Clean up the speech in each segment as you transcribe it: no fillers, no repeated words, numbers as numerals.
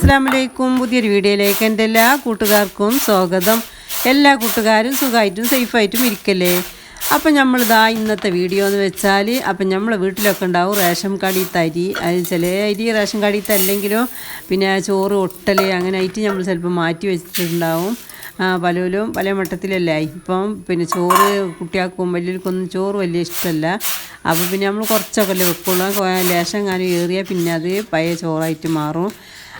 അസ്സലാമലൈക്കും. പുതിയൊരു വീഡിയോയിലേക്ക് എൻ്റെ എല്ലാ കൂട്ടുകാർക്കും സ്വാഗതം. എല്ലാ കൂട്ടുകാരും സുഖമായിട്ടും സേഫായിട്ടും ഇരിക്കല്ലേ. അപ്പം നമ്മളിതാ ഇന്നത്തെ വീഡിയോ എന്ന് വെച്ചാൽ നമ്മളെ വീട്ടിലൊക്കെ ഉണ്ടാവും റേഷൻ കടീത്തെ അരി. അത് ചില അരി റേഷൻ കടീത്തെ അല്ലെങ്കിലും പിന്നെ ചോറ് ഒട്ടൽ അങ്ങനെ ആയിട്ട് നമ്മൾ ചിലപ്പോൾ മാറ്റി വെച്ചിട്ടുണ്ടാവും. പലരും പല മട്ടത്തിലല്ലേ. ഇപ്പം പിന്നെ ചോറ് കുട്ടികൾക്കും വലിയവർക്കൊന്നും ചോറ് വലിയ ഇഷ്ടമല്ല. അപ്പോൾ പിന്നെ നമ്മൾ കുറച്ചൊക്കെ അല്ലേ വെക്കുള്ളൂ. ലേശം കാലം ഏറിയാൽ പിന്നെ അത് പഴയ ചോറായിട്ട് മാറും.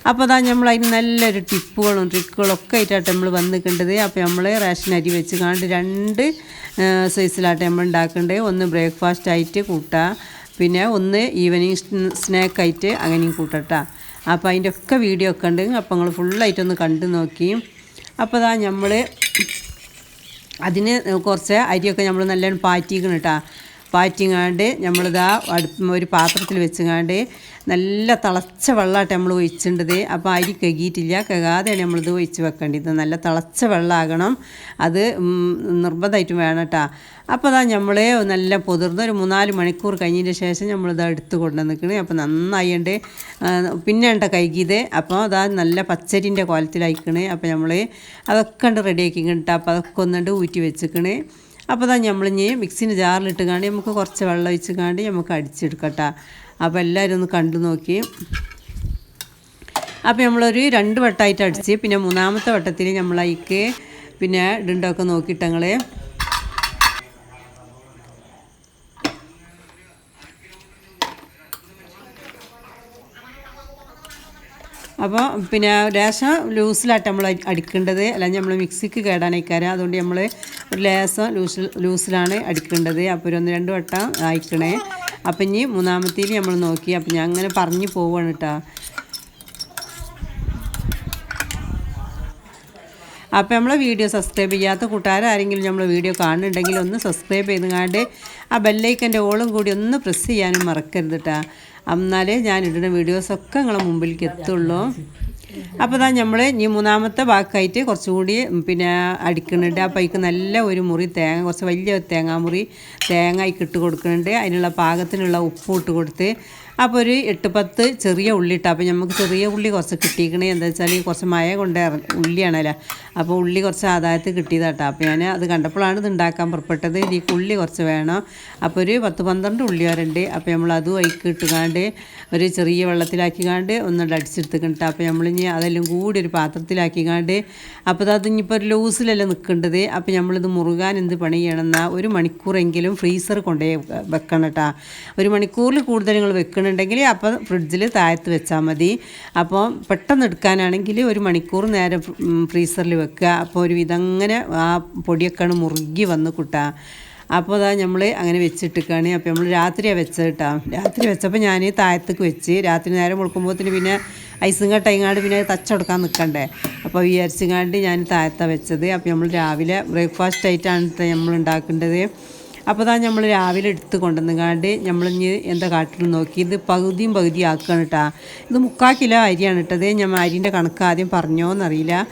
അപ്പോൾ അതാ നമ്മൾ അതിന് നല്ലൊരു ടിപ്പുകളും ട്രിക്കുകളൊക്കെ ആയിട്ടാണ് നമ്മൾ വന്നിക്കേണ്ടത്. അപ്പോൾ നമ്മൾ റേഷൻ അരി വെച്ച് കാണ്ട് 2 സൈസിലായിട്ട് നമ്മൾ ഉണ്ടാക്കേണ്ടത്. ഒന്ന് ബ്രേക്ക്ഫാസ്റ്റ് ആയിട്ട് കൂട്ടുക, പിന്നെ ഒന്ന് ഈവനിങ് സ്നാക്കായിട്ട് അങ്ങനെയും കൂട്ടട്ടാ. അപ്പോൾ അതിൻ്റെ ഒക്കെ വീഡിയോ ഒക്കെ ഉണ്ട്. അപ്പോൾ നിങ്ങൾ ഫുള്ളായിട്ടൊന്ന് കണ്ടു നോക്കി. അപ്പോൾ അതാ നമ്മൾ അതിന് കുറച്ച് അരിയൊക്കെ നമ്മൾ നല്ലോണം പാറ്റിക്കണം കേട്ടോ. പാറ്റിങ്ങാണ്ട് നമ്മളിതാ ഒരു പാത്രത്തിൽ വെച്ചുങ്ങാണ്ട് നല്ല തിളച്ച വെള്ളമായിട്ട് നമ്മൾ ഒഴിച്ചിട്ടത്. അപ്പോൾ അരി കഴുകിയിട്ടില്ല, കഴുകാതെയാണ് നമ്മളിത് ഒഴിച്ച് വെക്കേണ്ടത്. നല്ല തിളച്ച വെള്ളമാകണം, അത് നിർബന്ധമായിട്ടും വേണം കേട്ടോ. അപ്പോൾ അതാ നമ്മൾ നല്ല പൊതിർന്ന് ഒരു 3-4 മണിക്കൂർ കഴിഞ്ഞതിന് ശേഷം നമ്മളിത് എടുത്ത് കൊണ്ടു നിൽക്കണേ. അപ്പോൾ നന്നായിണ്ട് പിന്നെ ഉണ്ട കഴുകിയത്. അപ്പോൾ അതാ നല്ല പച്ചരിൻ്റെ കോലത്തിലായിക്കണേ. അപ്പോൾ നമ്മൾ അതൊക്കെ ഉണ്ട് റെഡിയാക്കി കിട്ടുക. അപ്പോൾ അതൊക്കെ ഒന്നുണ്ട് ഊറ്റി വെച്ചിക്കണേ. അപ്പോൾ അതാ നമ്മളിഞ്ഞ് മിക്സിൻ്റെ ജാറിലിട്ട് കാണ്ടി നമുക്ക് കുറച്ച് വെള്ളം ഒഴിച്ച് കാണ്ടി നമുക്ക് അടിച്ചെടുക്കട്ടെ. അപ്പോൾ എല്ലാവരും ഒന്ന് കണ്ടു നോക്കി. അപ്പോൾ നമ്മളൊരു 2 വട്ടമായിട്ട് അടിച്ച് പിന്നെ 3-ാമത്തെ വട്ടത്തിൽ നമ്മളതിക്ക് പിന്നെ ഇടുണ്ടൊക്കെ നോക്കിയിട്ടങ്ങൾ അപ്പോൾ പിന്നെ ലേശം ലൂസിലായിട്ട് നമ്മൾ അടിക്കേണ്ടത്. അല്ലെങ്കിൽ നമ്മൾ മിക്സിക്ക് കേടാനേക്കാരം. അതുകൊണ്ട് നമ്മൾ ഒരു ലേശം ലൂസിലാണ് അടിക്കേണ്ടത്. അപ്പോൾ ഒരു 1-2 വട്ടം അയക്കണേ. അപ്പം ഇനി 3-ാമത്തേൽ നമ്മൾ നോക്കി. അപ്പം ഞാൻ അങ്ങനെ പറഞ്ഞു പോവുകയാണ് കേട്ടോ. അപ്പോൾ നമ്മളെ വീഡിയോ സബ്സ്ക്രൈബ് ചെയ്യാത്ത കൂട്ടുകാരാരെങ്കിലും നമ്മൾ വീഡിയോ കാണുന്നുണ്ടെങ്കിൽ ഒന്ന് സബ്സ്ക്രൈബ് ചെയ്തുകൊണ്ട് ആ ബെല്ലൈക്കൻ്റെ ഓളും കൂടി ഒന്ന് പ്രസ് ചെയ്യാനും മറക്കരുത് കേട്ടോ. എന്നാലേ ഞാനിടുന്ന വീഡിയോസൊക്കെ നിങ്ങളെ മുമ്പിലേക്ക് എത്തുള്ളൂ. അപ്പോൾ ഇതാ നമ്മൾ ഇനി 3-ാമത്തെ ഭാഗമായിട്ട് കുറച്ചുകൂടി പിന്നെ അടിക്കുന്നുണ്ട്. അപ്പോൾ അതിക്ക് നല്ല ഒരു മുറി തേങ്ങ, കുറച്ച് വലിയ തേങ്ങാമുറി തേങ്ങ ഇട്ട് കൊടുക്കുന്നുണ്ട്. അതിനുള്ള പാകത്തിനുള്ള ഉപ്പ് ഇട്ട് കൊടുത്ത് അപ്പോൾ ഒരു 8-10 ചെറിയ ഉള്ളി ഇട്ടാൽ. അപ്പോൾ നമുക്ക് ചെറിയ ഉള്ളി കുറച്ച് കിട്ടിയിരിക്കണേ. എന്താ വെച്ചാൽ കുറച്ച് മഴ കൊണ്ട് ഉള്ളിയാണല്ലോ. അപ്പോൾ ഉള്ളി കുറച്ച് ആദായത്തിൽ കിട്ടിയതാട്ടോ. അപ്പോൾ ഞാൻ അത് കണ്ടപ്പോഴാണ് ഇത് ഉണ്ടാക്കാൻ പുറപ്പെട്ടത്. ഈ ഉള്ളി കുറച്ച് വേണം. അപ്പോൾ ഒരു 10-12 ഉള്ളി വരണ്ട്. അപ്പോൾ നമ്മൾ അതും അതിക്ക് ഇട്ടുകാണ്ട് ഒരു ചെറിയ വെള്ളത്തിലാക്കിക്കാണ്ട് ഒന്നുകൊണ്ട് അടിച്ചെടുത്തിട്ട്. അപ്പോൾ നമ്മളിനി അതെല്ലാം കൂടി ഒരു പാത്രത്തിലാക്കിക്കാണ്ട് അപ്പോൾ അത് ഇനിയിപ്പോൾ ഒരു ലൂസിലല്ല നിൽക്കേണ്ടത്. അപ്പോൾ നമ്മളിത് മുറുകാൻ എന്ത് പണി ചെയ്യണമെന്നാൽ 1 മണിക്കൂറെങ്കിലും ഫ്രീസർ കൊണ്ടുപോയി വെക്കണം കേട്ടോ. 1 മണിക്കൂറിൽ കൂടുതൽ നിങ്ങൾ വെക്കണമെങ്കിൽ അപ്പോൾ ഫ്രിഡ്ജിൽ താഴത്ത് വെച്ചാൽ മതി. അപ്പോൾ പെട്ടെന്ന് എടുക്കാനാണെങ്കിൽ 1 മണിക്കൂർ നേരം ഫ്രീസറിൽ വെക്കുക. അപ്പോൾ ഒരു വിധങ്ങനെ ആ പൊടിയൊക്കെയാണ് മുറുകി വന്ന് കൂട്ടുക. അപ്പോൾ അതാ നമ്മൾ അങ്ങനെ വെച്ചിട്ടിരിക്കുകയാണ്. അപ്പോൾ നമ്മൾ രാത്രിയാണ് വെച്ചത് കേട്ടോ. രാത്രി വെച്ചപ്പോൾ ഞാൻ താഴത്തേക്ക് വെച്ച് രാത്രി നേരം മുഴുക്കുമ്പോഴത്തേന് പിന്നെ ഐസും കട്ടയിങ്ങാണ്ട് പിന്നെ തച്ചെടുക്കാൻ നിൽക്കണ്ടേ. അപ്പോൾ വിചാരിച്ചങ്ങാണ്ട് ഞാൻ താഴത്താണ് വെച്ചത്. അപ്പോൾ നമ്മൾ രാവിലെ ബ്രേക്ക്ഫാസ്റ്റ് ആയിട്ടാണ് നമ്മൾ ഉണ്ടാക്കേണ്ടത്. അപ്പോൾ അതാ നമ്മൾ രാവിലെ എടുത്ത് കൊണ്ടുവന്നുകാണ്ട് നമ്മളിഞ്ഞ് എന്താ കാട്ടിൽ നോക്കി ഇത് പകുതിയും ആക്കുകയാണ് കേട്ടോ. ഇത് 3/4 കിലോ അരിയാണ് ഇട്ടത്. ഞാൻ അരിൻ്റെ കണക്ക് ആദ്യം പറഞ്ഞോന്നറിയില്ല.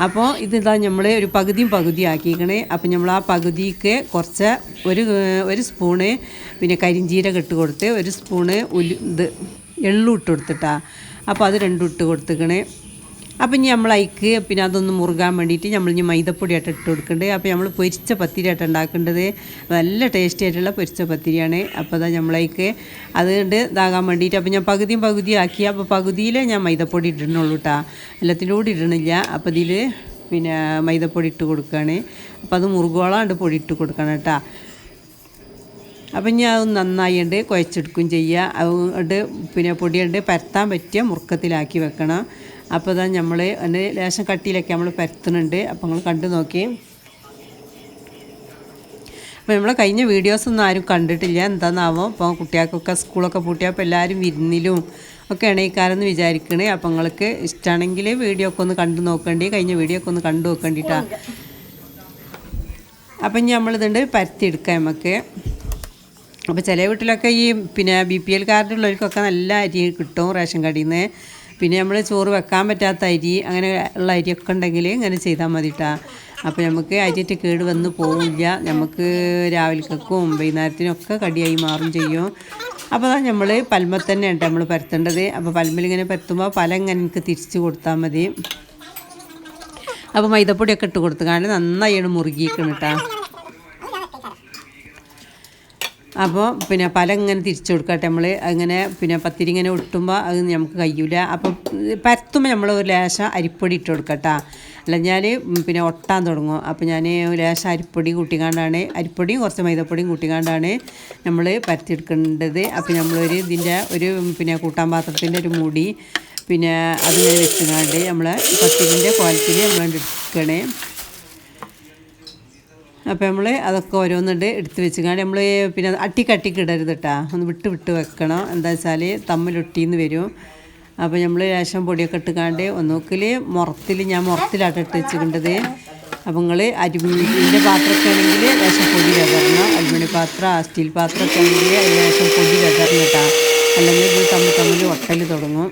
അപ്പോൾ ഇതിതാ നമ്മൾ ഒരു പകുതിയും ആക്കിക്കണേ. അപ്പോൾ നമ്മൾ ആ പകുതിക്ക് കുറച്ച് ഒരു സ്പൂണ് പിന്നെ കരിഞ്ചീരകം ഇട്ട് കൊടുത്ത് 1 സ്പൂണ് എള്ളും ഇട്ട് കൊടുത്തിട്ടാ. അപ്പോൾ അത് 2 ഇട്ട് കൊടുത്തിക്കണേ. അപ്പം ഇനി നമ്മൾ അതിക്ക് പിന്നെ അതൊന്ന് മുറുകാൻ വേണ്ടിയിട്ട് നമ്മൾ ഇനി മൈദപ്പൊടിയായിട്ട് ഇട്ട് കൊടുക്കേണ്ടത്. അപ്പോൾ നമ്മൾ പൊരിച്ച പത്തിരിയായിട്ട് ഉണ്ടാക്കേണ്ടത്. നല്ല ടേസ്റ്റി ആയിട്ടുള്ള പൊരിച്ച പത്തിരിയാണ്. അപ്പോൾ അതാ നമ്മളതിക്ക് അതുകൊണ്ട് ഇതാകാൻ വേണ്ടിയിട്ട് അപ്പോൾ ഞാൻ പകുതിയും ആക്കി. അപ്പോൾ പകുതിയിൽ ഞാൻ മൈദപ്പൊടി ഇടണുള്ളൂ കേട്ടോ, എല്ലാത്തിലൂടെ ഇടണില്ല. അപ്പോൾ ഇതിൽ പിന്നെ മൈദപ്പൊടി ഇട്ട് കൊടുക്കുകയാണ്. അപ്പോൾ അത് മുറുകോളാണ്ട് പൊടി ഇട്ട് കൊടുക്കണം കേട്ടോ. അപ്പം ഞാൻ അത് നന്നായിണ്ട് കുഴച്ചെടുക്കുകയും ചെയ്യുക. അതുകൊണ്ട് പിന്നെ പൊടിയുണ്ട് പരത്താൻ പറ്റിയ മുറുക്കത്തിലാക്കി വെക്കണം. അപ്പോൾ ഇതാ നമ്മൾ അതിൻ്റെ ലേശം കട്ടിയിലൊക്കെ നമ്മൾ പരത്തുന്നുണ്ട്. അപ്പോൾ നിങ്ങൾ കണ്ടു നോക്കി. അപ്പോൾ നമ്മൾ കഴിഞ്ഞ വീഡിയോസൊന്നും ആരും കണ്ടിട്ടില്ല, എന്താണെന്നാവോ. അപ്പോൾ കുട്ടികൾക്കൊക്കെ സ്കൂളൊക്കെ പൂട്ടിയപ്പോൾ എല്ലാവരും വിരുന്നിലും ഒക്കെ എണീക്കാരെന്ന് വിചാരിക്കണേ. അപ്പോൾ നിങ്ങൾക്ക് ഇഷ്ടമാണെങ്കിൽ വീഡിയോ ഒക്കെ ഒന്ന് കണ്ടു നോക്കേണ്ടി, കഴിഞ്ഞ വീഡിയോ ഒക്കെ ഒന്ന് കണ്ടു നോക്കേണ്ടിട്ടാ. അപ്പം ഇനി നമ്മളിതുണ്ട് പരത്തിയെടുക്കാം നമുക്ക്. അപ്പോൾ ചില വീട്ടിലൊക്കെ ഈ പിന്നെ BPL കാർഡുള്ളവർക്കൊക്കെ നല്ല അരി കിട്ടും റേഷൻ കടയിൽ നിന്ന്. പിന്നെ നമ്മൾ ചോറ് വെക്കാൻ പറ്റാത്ത അരി അങ്ങനെ ഉള്ള അരിയൊക്കെ ഉണ്ടെങ്കിൽ ഇങ്ങനെ ചെയ്താൽ മതി കേട്ടോ. അപ്പോൾ നമുക്ക് അരിയിട്ട് കേട് വന്ന് പോവില്ല. നമുക്ക് രാവിലേക്കും വൈകുന്നേരത്തിനൊക്കെ കടിയായി മാറും ചെയ്യും. അപ്പോൾ നമ്മൾ പൽമ തന്നെയാണ് നമ്മൾ പരത്തേണ്ടത്. അപ്പോൾ പൽമയിലിങ്ങനെ പരത്തുമ്പോൾ പല ഇങ്ങനെ എനിക്ക് തിരിച്ച് കൊടുത്താൽ മതി. അപ്പോൾ മൈദപ്പൊടിയൊക്കെ ഇട്ട് കൊടുത്തുകൊണ്ട് നന്നായാണ് മുറുകിയിരിക്കണം കേട്ടോ. അപ്പോൾ പിന്നെ പല ഇങ്ങനെ തിരിച്ചു കൊടുക്കട്ടെ നമ്മൾ അങ്ങനെ പിന്നെ പത്തിരി ഇങ്ങനെ ഒട്ടുമ്പോൾ അത് നമുക്ക് കഴിയൂല. അപ്പം പരത്തുമ്പോൾ നമ്മൾ ഒരു ലേശം അരിപ്പൊടി ഇട്ട് കൊടുക്കട്ടോ, അല്ലെങ്കിൽ പിന്നെ ഒട്ടാൻ തുടങ്ങും. അപ്പോൾ ഞാൻ ലേശം അരിപ്പൊടി കൂട്ടിക്കാണ്ടാണ്, അരിപ്പൊടിയും കുറച്ച് മൈദപ്പൊടിയും കൂട്ടിക്കാണ്ടാണ് നമ്മൾ പരത്തിയെടുക്കേണ്ടത്. അപ്പോൾ നമ്മളൊരു ഇതിൻ്റെ ഒരു പിന്നെ കൂട്ടാൻ പാത്രത്തിൻ്റെ ഒരു മൂടി പിന്നെ അതിങ്ങനെ വെച്ചുകൊണ്ട് നമ്മൾ പത്തിരിൻ്റെ കോലത്തിൽ നമ്മൾ എടുക്കണേ. അപ്പോൾ നമ്മൾ അതൊക്കെ ഓരോന്നുണ്ട് എടുത്ത് വെച്ചുകൊണ്ട് നമ്മൾ പിന്നെ അട്ടിക്കട്ടിക്ക് ഇടരുത് കേട്ടോ, ഒന്ന് വിട്ട് വെക്കണം. എന്താ വെച്ചാൽ തമ്മിലൊട്ടിന്ന് വരും. അപ്പോൾ നമ്മൾ ലേശം പൊടിയൊക്കെ ഇട്ടുകാണ്ട് ഒന്നുകിൽ ഞാൻ മുറത്തിലാട്ട് ഇട്ട് വെച്ചിട്ടുണ്ടത്. അപ്പോൾ നിങ്ങൾ അരിൻ്റെ പാത്രമൊക്കെ ആണെങ്കിൽ ലേശം പൊടി വെതരണം, അലുമിനിയം പാത്രം സ്റ്റീൽ പാത്രമൊക്കെ ആണെങ്കിൽ ലേശം പൊടി വെതരണം കേട്ടോ, അല്ലെങ്കിൽ ഇത് തമ്മിൽ ഒട്ടൽ തുടങ്ങും.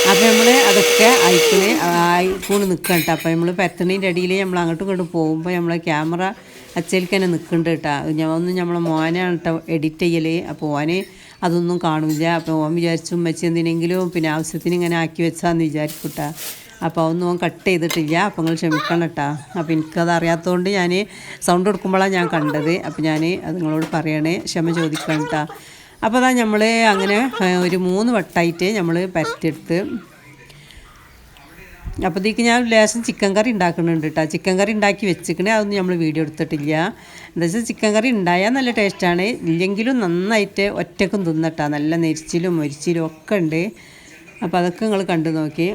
അപ്പോൾ നമ്മൾ അതൊക്കെ ആയിക്കൂണ് നിൽക്കണം കേട്ടോ. അപ്പോൾ നമ്മൾ പരത്തണീൻ്റെ ഇടയിൽ നമ്മൾ അങ്ങോട്ടും ഇങ്ങോട്ടും പോകുമ്പോൾ നമ്മളെ ക്യാമറ അച്ചയിലേക്ക് തന്നെ നിൽക്കുന്നുണ്ട് കേട്ടോ. നമ്മളെ മോനാണ് കേട്ടോ എഡിറ്റ് ചെയ്യൽ. അപ്പോൾ ഓന് അതൊന്നും കാണില്ല. അപ്പോൾ ഓൻ വിചാരിച്ചു വെച്ച് എന്തിനെങ്കിലും പിന്നെ ആവശ്യത്തിന് ഇങ്ങനെ ആക്കി വെച്ചാന്ന് വിചാരിക്കും കേട്ടോ. അപ്പോൾ അതൊന്നും ഓൻ കട്ട് ചെയ്തിട്ടില്ല. അപ്പോൾ നിങ്ങൾ ക്ഷമിക്കണം കേട്ടോ. അപ്പോൾ എനിക്കത് അറിയാത്തതുകൊണ്ട് ഞാൻ സൗണ്ട് കൊടുക്കുമ്പോഴാണ് ഞാൻ കണ്ടത്. അപ്പോൾ ഞാൻ അത് നിങ്ങളോട് പറയണേ, ക്ഷമ ചോദിക്കണം കേട്ടോ. അപ്പോൾ അതാ നമ്മൾ അങ്ങനെ ഒരു 3 വട്ടമായിട്ട് നമ്മൾ പരത്തിയെടുത്ത്. അപ്പോഴത്തേക്ക് ഞാൻ ലേശം ചിക്കൻ കറി ഉണ്ടാക്കുന്നുണ്ട് കേട്ടോ. ചിക്കൻ കറി ഉണ്ടാക്കി വെച്ചിക്കണേ, അതൊന്നും നമ്മൾ വീഡിയോ എടുത്തിട്ടില്ല. എന്താ വെച്ചാൽ ചിക്കൻ കറി ഉണ്ടായാൽ നല്ല ടേസ്റ്റാണ്, ഇല്ലെങ്കിലും നന്നായിട്ട് ഒറ്റക്കും തിന്നട്ടാ, നല്ല നെരിച്ചിലും മൊരിച്ചിലും ഒക്കെ ഉണ്ട്. അപ്പോൾ അതൊക്കെ നിങ്ങൾ കണ്ടു നോക്കി.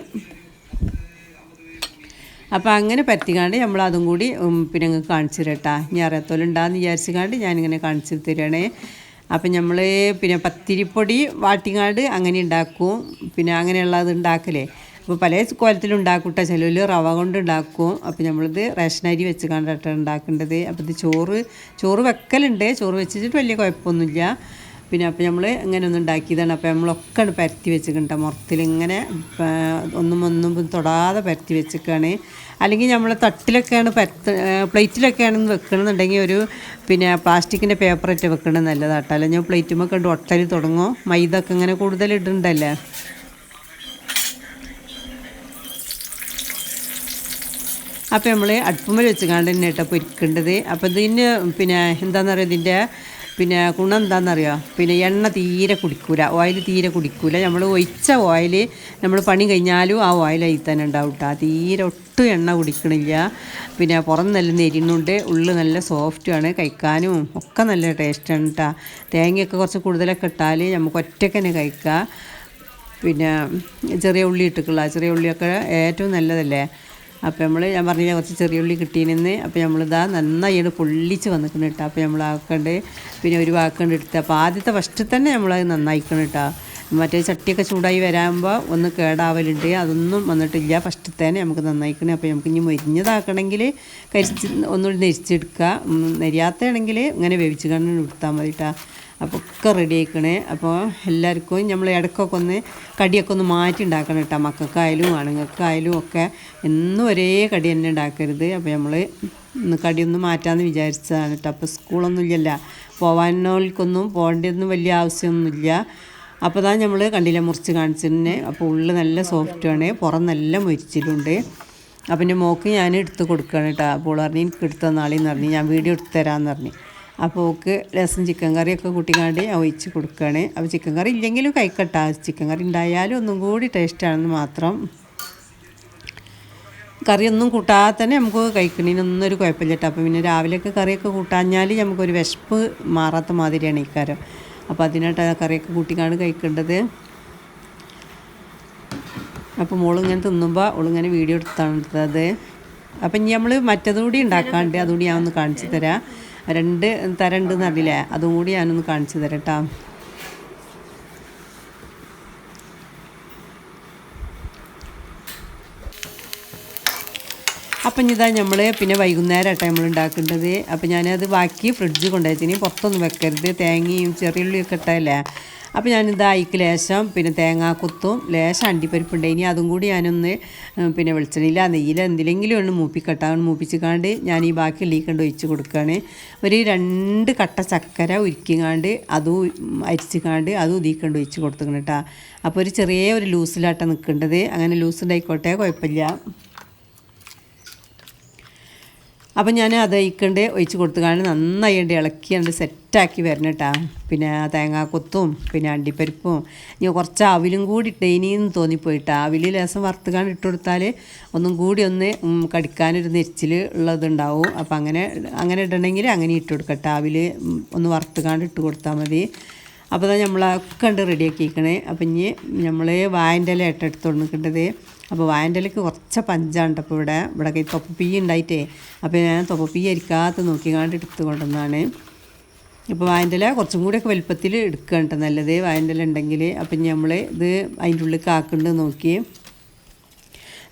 അപ്പോൾ അങ്ങനെ പരത്തിക്കാണ്ട് നമ്മൾ അതും കൂടി പിന്നെ നിങ്ങൾക്ക് കാണിച്ചു തരട്ടാ. ഇനി അറിയാത്തോലുണ്ടാന്ന് വിചാരിച്ചിക്കാണ്ട് ഞാനിങ്ങനെ കാണിച്ചു തരണേ. അപ്പം നമ്മൾ പിന്നെ പത്തിരിപ്പൊടി വാട്ടിങ്ങാണ്ട് അങ്ങനെ ഉണ്ടാക്കും, പിന്നെ അങ്ങനെയുള്ളത് ഉണ്ടാക്കലേ. അപ്പോൾ പല കോലത്തിലും ഉണ്ടാക്കൂട്ട, ചിലവിൽ റവ കൊണ്ട് ഉണ്ടാക്കും. അപ്പോൾ നമ്മളിത് റേഷനരി വെച്ച് കണ്ടിട്ടാണ് ഉണ്ടാക്കേണ്ടത്. അപ്പോൾ ഇത് ചോറ് വെക്കലുണ്ട്, ചോറ് വെച്ചിട്ട് വലിയ കുഴപ്പമൊന്നുമില്ല. പിന്നെ അപ്പോൾ നമ്മൾ ഇങ്ങനെ ഒന്ന് ഉണ്ടാക്കിയതാണ്. അപ്പോൾ നമ്മളൊക്കെ പരത്തി വെച്ചിട്ടുണ്ട്, മുറത്തിലിങ്ങനെ ഒന്നും തൊടാതെ പരത്തി വെച്ചിക്കാണ്. അല്ലെങ്കിൽ നമ്മൾ തട്ടിലൊക്കെയാണ് പ്ലേറ്റിലൊക്കെയാണെന്ന് വെക്കണമെന്നുണ്ടെങ്കിൽ ഒരു പിന്നെ പ്ലാസ്റ്റിക്കിൻ്റെ പേപ്പറൊക്കെ വെക്കണത് നല്ലതാട്ടോ. അല്ലെങ്കിൽ പ്ലേറ്റുമ്പോൾ കണ്ട് ഒട്ടൽ തുടങ്ങും, മൈദ ഒക്കെ ഇങ്ങനെ കൂടുതൽ ഇടുന്നുണ്ടല്ലേ. അപ്പോൾ നമ്മൾ അടുപ്പുമ്മൽ വെച്ചുകൊണ്ട് തന്നെ കേട്ടോ പൊരിക്കേണ്ടത്. അപ്പോൾ ഇതിന് പിന്നെ എന്താണെന്ന് പറയുക, ഇതിൻ്റെ പിന്നെ ഗുണം എന്താണെന്നറിയോ, പിന്നെ എണ്ണ തീരെ കുടിക്കൂല, ഓയിൽ തീരെ കുടിക്കൂല. നമ്മൾ ഒഴിച്ച ഓയിൽ നമ്മൾ പണി കഴിഞ്ഞാലും ആ ഓയിൽ അതിൽ തന്നെ ഉണ്ടാവും കേട്ടോ. തീരെ ഒട്ടും എണ്ണ കുടിക്കണില്ല. പിന്നെ പുറം നല്ല നെരിയുന്നുണ്ട്, ഉള്ളിൽ നല്ല സോഫ്റ്റുമാണ്, കഴിക്കാനും ഒക്കെ നല്ല ടേസ്റ്റാണ് കേട്ടോ. തേങ്ങയൊക്കെ കുറച്ച് കൂടുതലൊക്കെ ഇട്ടാൽ നമുക്ക് ഒറ്റയ്ക്ക് തന്നെ കഴിക്കാം. പിന്നെ ചെറിയ ഉള്ളി ഇട്ടിട്ടുള്ള ചെറിയ ഉള്ളിയൊക്കെ ഏറ്റവും നല്ലതല്ലേ. അപ്പോൾ ഞാൻ പറഞ്ഞില്ല കുറച്ച് ചെറിയ ഉള്ളി കിട്ടിയെന്ന്. അപ്പോൾ നമ്മളിതാ നന്നായിട്ട് പൊള്ളിച്ച് വന്നിക്കണം കേട്ടോ. അപ്പോൾ നമ്മൾ ആക്കണ്ട് പിന്നെ ഒരു വാക്കണ്ട് എടുത്ത്. അപ്പോൾ ആദ്യത്തെ ഫസ്റ്റ് തന്നെ നമ്മളത് നന്നായിക്കണം കേട്ടോ. മറ്റേ ചട്ടിയൊക്കെ ചൂടായി വരാകുമ്പോൾ ഒന്ന് കേടാവലുണ്ട്, അതൊന്നും വന്നിട്ടില്ല. ഫസ്റ്റ് തന്നെ നമുക്ക് നന്നായിക്കണേ. അപ്പോൾ നമുക്ക് ഇനി മൊരിഞ്ഞതാക്കണമെങ്കിൽ ഒന്നുകൂടി നെരിച്ചെടുക്കുക, നെരിയാത്തയാണെങ്കിൽ ഇങ്ങനെ വേവിച്ച് കണ്ട് എടുത്താൽ മതി കേട്ടോ. അപ്പോൾ ഒക്കെ റെഡി ആയിക്കണേ. അപ്പോൾ എല്ലാവർക്കും നമ്മൾ ഇടയ്ക്കൊക്കെ ഒന്ന് കടിയൊക്കെ ഒന്ന് മാറ്റി ഉണ്ടാക്കണം കേട്ടോ. മക്കൾക്കായാലും ആണുങ്ങൾക്കായാലും ഒക്കെ എന്നും ഒരേ കടി തന്നെ ഉണ്ടാക്കരുത്. അപ്പോൾ നമ്മൾ ഇന്ന് കടിയൊന്നും മാറ്റാമെന്ന് വിചാരിച്ചതാണ് കേട്ടോ. അപ്പോൾ സ്കൂളൊന്നും ഇല്ലല്ലോ, പോകാനോൽക്കൊന്നും പോകേണ്ടതൊന്നും വലിയ ആവശ്യമൊന്നുമില്ല. അപ്പോൾ അതാ നമ്മൾ കണ്ടില്ല മുറിച്ച് കാണിച്ചിരുന്നേ. അപ്പോൾ ഉള്ളിൽ നല്ല സോഫ്റ്റുമാണ്, പുറം നല്ല മൊരിച്ചിലുണ്ട്. അപ്പം എൻ്റെ മോക്ക് ഞാൻ എടുത്ത് കൊടുക്കുകയാണ് കേട്ടോ. അപ്പോൾ പറഞ്ഞ് എനിക്ക് എടുത്ത് തന്നാളെന്ന് പറഞ്ഞ് ഞാൻ വീഡിയോ എടുത്ത് തരാമെന്ന് പറഞ്ഞ്. അപ്പോൾ ഓക്ക് രസം ചിക്കൻ കറിയൊക്കെ കൂട്ടിക്കാണ്ട് ഒഴിച്ച് കൊടുക്കുകയാണ്. അപ്പോൾ ചിക്കൻ കറി ഇല്ലെങ്കിലും കഴിക്കട്ടാ, ചിക്കൻ കറി ഉണ്ടായാലും ഒന്നും കൂടി ടേസ്റ്റാണെന്ന് മാത്രം. കറിയൊന്നും കൂട്ടാതെ തന്നെ നമുക്ക് കഴിക്കണതിനൊന്നും ഒരു കുഴപ്പമില്ല കേട്ടോ. അപ്പോൾ പിന്നെ രാവിലെയൊക്കെ കറിയൊക്കെ കൂട്ടാഞ്ഞാൽ നമുക്കൊരു വിശപ്പ് മാറാത്ത മാതിരിയാണ് ഇക്കാരം. അപ്പോൾ അതിനായിട്ട് കറിയൊക്കെ കൂട്ടിക്കാണ്ട് കഴിക്കേണ്ടത്. അപ്പോൾ മോളിങ്ങനെ തിന്നുമ്പോൾ അവളിങ്ങനെ വീഡിയോ എടുത്താണ് എടുത്തത്. അപ്പം ഇനി നമ്മൾ മറ്റതുകൂടി ഉണ്ടാക്കാണ്ട് അതുകൂടി ഞാൻ ഒന്ന് കാണിച്ചു തരാം. 2 തരം ഉണ്ടെന്ന് അറിയില്ലേ, അതും കൂടി ഞാനൊന്ന് കാണിച്ചു തരാം കേട്ടോ. അപ്പം ഇതാ നമ്മൾ പിന്നെ വൈകുന്നേരം ആട്ടോ നമ്മൾ ഉണ്ടാക്കേണ്ടത്. അപ്പം ഞാനത് ബാക്കി ഫ്രിഡ്ജ് കൊണ്ടുപോയതിന് പുറത്തൊന്നും വെക്കരുത്, തേങ്ങയും ചെറിയുള്ളിയൊക്കെ ഇട്ടല്ലേ. അപ്പോൾ ഞാനിത് അതിക്ക് ലേശം പിന്നെ തേങ്ങാക്കൊത്തും ലേശം അണ്ടിപ്പരിപ്പുണ്ട് ഇനി അതും കൂടി ഞാനൊന്ന് പിന്നെ വെളിച്ചെണ്ണയില നെയ്യില എന്തിലെങ്കിലും ഒന്ന് മൂപ്പിച്ചിക്കാണ്ട് ഞാൻ ഈ ബാക്കി ഉള്ളിക്കണ്ട് ഒഴിച്ച് കൊടുക്കുകയാണ്. ഒരു 2 കട്ട ചക്കര ഉരുക്കിക്കാണ്ട് അതും അരിച്ചിക്കാണ്ട് അതും ഉദിക്കണ്ട് ഒഴിച്ച് കൊടുക്കണം കേട്ടോ. അപ്പോൾ ഒരു ചെറിയ ഒരു ലൂസിലാട്ടം നിൽക്കേണ്ടത്. അങ്ങനെ ലൂസ് ഉണ്ടായിക്കോട്ടെ, കുഴപ്പമില്ല. അപ്പം ഞാൻ അത് അയക്കണ്ട് ഒഴിച്ച് കൊടുത്തുകൊണ്ട് നന്നായിട്ട് ഇളക്കിയാണ്ട് സെറ്റാക്കി വരണം കേട്ടോ. പിന്നെ തേങ്ങാക്കൊത്തും പിന്നെ അണ്ടിപ്പരിപ്പും ഇനി കുറച്ച് അവിലും കൂടി ഇട്ടേനിന്ന് തോന്നിപ്പോയിട്ടാ. അവിൽ ലേസം വറുത്തുകാണ്ട് ഇട്ട് കൊടുത്താൽ ഒന്നും കൂടി ഒന്ന് കടിക്കാനൊരു നെരിച്ചിൽ ഉള്ളതുണ്ടാവും. അപ്പം അങ്ങനെ ഇടണമെങ്കിൽ അങ്ങനെ ഇട്ട് കൊടുക്കട്ടെ. അവിൽ ഒന്ന് വറുത്തുകാണ്ട് ഇട്ട് കൊടുത്താൽ മതി. അപ്പോൾ അതാ നമ്മളൊക്കെ ഉണ്ട് റെഡിയാക്കിയിരിക്കണേ. അപ്പം ഇനി നമ്മൾ വായൻ്റെ ഇല എടുത്ത് കൊടുക്കേണ്ടത്. അപ്പോൾ വായൻ്റെ ഇലയ്ക്ക് കുറച്ച് പഞ്ചാണ്. അപ്പോൾ ഇവിടെ തൊപ്പപ്പീ ഉണ്ടായിട്ടേ അപ്പോൾ ഞാൻ തൊപ്പപ്പീ അരിക്കാത്ത നോക്കിക്കാണ്ട് എടുത്ത് കൊണ്ടുവന്നാണ്. ഇപ്പോൾ വായൻ്റെ ഇല കുറച്ചും കൂടിയൊക്കെ വലുപ്പത്തിൽ എടുക്കുക കേട്ടോ നല്ലത് വായൻ്റെ ഇല ഉണ്ടെങ്കിൽ. അപ്പം നമ്മൾ ഇത് അതിൻ്റെ ഉള്ളിൽ കാക്കുന്നുണ്ട് നോക്കി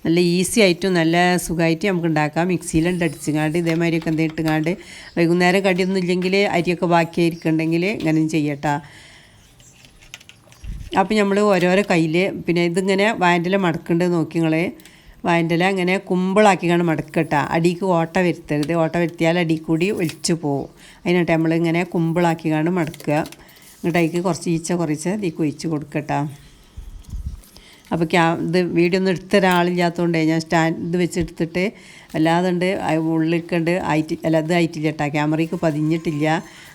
നല്ല ഈസി ആയിട്ടും നല്ല സുഖമായിട്ട് നമുക്ക് ഉണ്ടാക്കാം. മിക്സിയിലുണ്ട് അടിച്ചുകാണ്ട് ഇതേമാതിരിയൊക്കെ എന്തെങ്കിലും ഇട്ടുകാണ്ട് വൈകുന്നേരം കടിയൊന്നും ഇല്ലെങ്കിൽ അരിയൊക്കെ ബാക്കിയായിരിക്കുന്നുണ്ടെങ്കിൽ ഇങ്ങനെയും ചെയ്യട്ടോ. അപ്പം നമ്മൾ ഓരോരോ കയ്യിൽ പിന്നെ ഇതിങ്ങനെ വായൻ്റെ ഇല മടക്കേണ്ടത് നോക്കി നിങ്ങൾ. വായൻ്റെ ഇല അങ്ങനെ കുമ്പിളാക്കിക്കാണ്ട് മടക്കട്ടോ. അടിക്ക് ഓട്ട വരുത്തരുത്. ഓട്ട വരുത്തിയാൽ അടി കൂടി ഒലിച്ചു പോകും. അതിനായിട്ട് നമ്മളിങ്ങനെ കുമ്പിളാക്കിക്കാണ്ട് മടക്കുക. എന്നിട്ട് അതിക്ക് കുറച്ച് ഇതിക്ക് ഒഴിച്ച് കൊടുക്കട്ടോ. അപ്പോൾ ഇത് വീഡിയോ ഒന്നും എടുത്തൊരാളില്ലാത്തതുകൊണ്ടേ ഞാൻ ഇത് വെച്ചെടുത്തിട്ട് അല്ലാതുണ്ട് ഉള്ളിൽക്കണ്ട് ഇത് ആയിട്ടില്ല കേട്ടോ. ക്യാമറയ്ക്ക് പതിഞ്ഞിട്ടില്ല,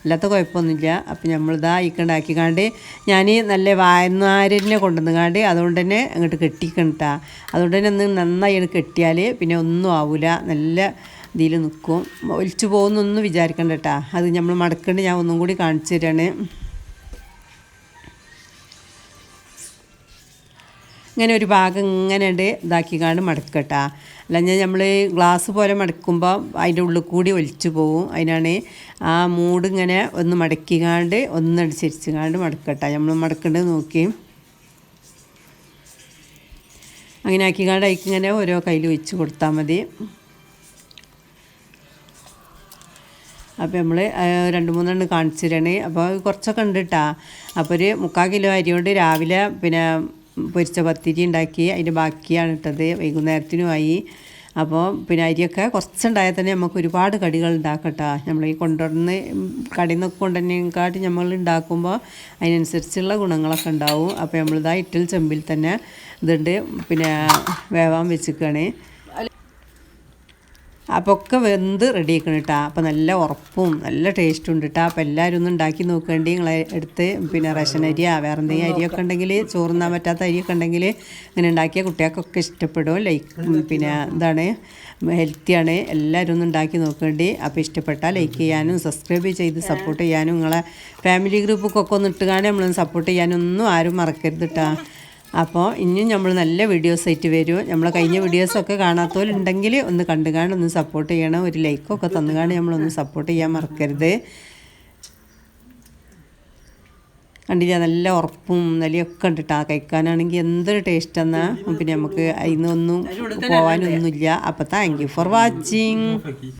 അല്ലാത്ത കുഴപ്പമൊന്നുമില്ല. അപ്പം നമ്മളിതാ ആക്കിക്കാണ്ട് ഞാൻ നല്ല വായനാരിനെ കൊണ്ടുവന്നുകാണ്ട് അതുകൊണ്ട് തന്നെ അങ്ങോട്ട് കെട്ടിക്കണ്ടാ. അതുകൊണ്ട് തന്നെ ഒന്ന് നന്നായി കെട്ടിയാൽ പിന്നെ ഒന്നും ആവില്ല, നല്ല ഇതിൽ നിൽക്കും. ഒലിച്ചു പോകുന്നൊന്നും വിചാരിക്കണ്ട കേട്ടോ. അത് നമ്മൾ മടക്കേണ്ട ഞാൻ ഒന്നും കൂടി കാണിച്ചു തരാണ്. ഇങ്ങനെ ഒരു ഭാഗം ഇങ്ങനെ ഉണ്ട് ഇതാക്കിക്കാണ്ട് മടക്കട്ടാ. അല്ലെങ്കിൽ നമ്മൾ ഗ്ലാസ് പോലെ മടക്കുമ്പോൾ അതിൻ്റെ ഉള്ളിൽ കൂടി ഒലിച്ചു പോകും. അതിനാണ് ആ മൂട് ഇങ്ങനെ ഒന്ന് മടക്കിക്കാണ്ട് ഒന്നടിച്ചിരിച്ചുകാണ്ട് മടക്കട്ടാ. നമ്മൾ മടക്കേണ്ടത് നോക്കി അങ്ങനെ ആക്കിക്കാണ്ട് അതിക്കിങ്ങനെ ഓരോ കയ്യിൽ വെച്ച് കൊടുത്താൽ മതി. അപ്പോൾ നമ്മൾ 2-3 കാണിച്ചു തരണേ. അപ്പോൾ കുറച്ചൊക്കെ ഉണ്ട് കേട്ടോ. അപ്പോൾ ഒരു 3/4 കിലോ അരി കൊണ്ട് രാവിലെ പിന്നെ പൊരിച്ച പത്തിരി ഉണ്ടാക്കി അതിൻ്റെ ബാക്കിയാണ് ഇട്ടത്. വൈകുന്നേരത്തിനുമായി. അപ്പോൾ പിന്നെ അരിയൊക്കെ കുറച്ചുണ്ടായാൽ തന്നെ നമുക്ക് ഒരുപാട് കടികൾ ഉണ്ടാക്കട്ടോ. നമ്മൾ ഈ കൊണ്ടുവന്ന് കടയിൽ നിന്നൊക്കെ കൊണ്ടുവന്നേക്കാട്ടി നമ്മൾ ഉണ്ടാക്കുമ്പോൾ അതിനനുസരിച്ചുള്ള ഗുണങ്ങളൊക്കെ ഉണ്ടാവും. അപ്പോൾ നമ്മളിതാ ഇട്ടൽ ചെമ്പിൽ തന്നെ ഇതുണ്ട് പിന്നെ വേവാൻ വെച്ചിരിക്കുകയാണ്. അപ്പോൾ ഒക്കെ വെന്ത് റെഡി ആക്കണം കേട്ടോ. അപ്പോൾ നല്ല ഉറപ്പും നല്ല ടേസ്റ്റും ഉണ്ട് കേട്ടോ. അപ്പോൾ എല്ലാവരും ഒന്ന് ഉണ്ടാക്കി നോക്കേണ്ടി നിങ്ങളെ എടുത്ത് പിന്നെ റേഷൻ അരിയോ വേറെ എന്തെങ്കിലും അരിയൊക്കെ ഉണ്ടെങ്കിൽ ചോറുന്നാൻ പറ്റാത്ത അരിയൊക്കെ ഉണ്ടെങ്കിൽ ഇങ്ങനെ ഉണ്ടാക്കിയ കുട്ടികൾക്കൊക്കെ ഇഷ്ടപ്പെടും. പിന്നെ എന്താണ് ഹെൽത്തിയാണ്. എല്ലാവരും ഒന്ന് ഉണ്ടാക്കി നോക്കേണ്ടി. അപ്പോൾ ഇഷ്ടപ്പെട്ടാൽ ലൈക്ക് ചെയ്യാനും സബ്സ്ക്രൈബ് ചെയ്ത് സപ്പോർട്ട് ചെയ്യാനും നിങ്ങളെ ഫാമിലി ഗ്രൂപ്പൊക്കെ ഒന്ന് ഇട്ടുകാണ്ട് നമ്മളൊന്ന് സപ്പോർട്ട് ചെയ്യാനൊന്നും ആരും മറക്കരുത് കേട്ടോ. അപ്പോൾ ഇനിയും നമ്മൾ നല്ല വീഡിയോസായിട്ട് വരും. നമ്മൾ കഴിഞ്ഞ വീഡിയോസൊക്കെ കാണാത്തവരുണ്ടെങ്കിൽ ഒന്ന് കണ്ടുകാണ്ട് ഒന്ന് സപ്പോർട്ട് ചെയ്യണം. ഒരു ലൈക്കൊക്കെ തന്നുകാണ്ട് നമ്മളൊന്ന് സപ്പോർട്ട് ചെയ്യാൻ മറക്കരുത്. കണ്ടില്ല നല്ല ഉറപ്പും നല്ലയൊക്കെ ഉണ്ട് കേട്ടോ. കഴിക്കാനാണെങ്കിൽ എന്തൊരു ടേസ്റ്റ് എന്നാൽ പിന്നെ നമുക്ക് അതിൽ നിന്നൊന്നും പോകാനൊന്നുമില്ല. അപ്പോൾ താങ്ക് യു ഫോർ വാച്ചിങ്.